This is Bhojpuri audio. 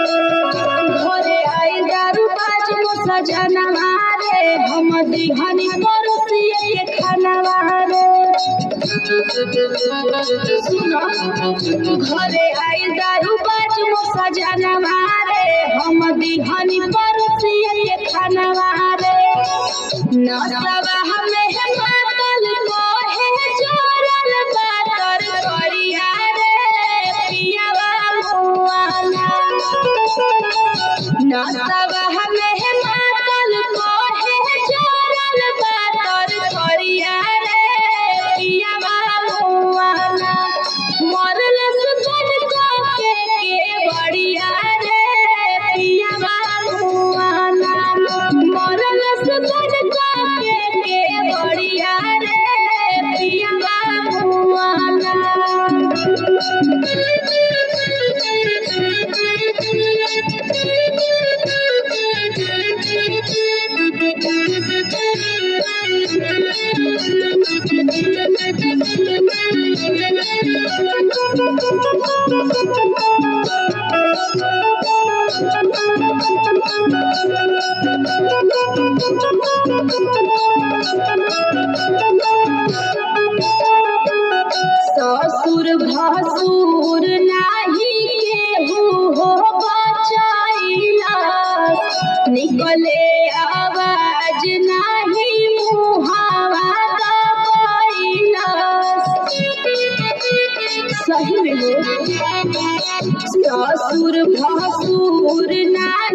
घरे आई दारू बाज मोसा जानवा रे हम दिहनी परोसिए के खानवा रे सुनो घरे आई दारू बाज मोसा जानवा रे हम दिहनी परोसिए के खानवा रे नसवा हमें मातल कोहे जोरल बातर करिया रे पियावा मुआना नसवा हमें मातल कोहे जोरल बातर करिया रे पियावा मुआना मरल सुतन को के बढ़िया रे पियावा मुआना मरल सुतन को के बढ़िया रे पियावा मुआना ससुर भसुर नाही केहू हो बचाइला निकले आवाज नाही मुहावा दबाइला सही में हो ससुर भसुर नाही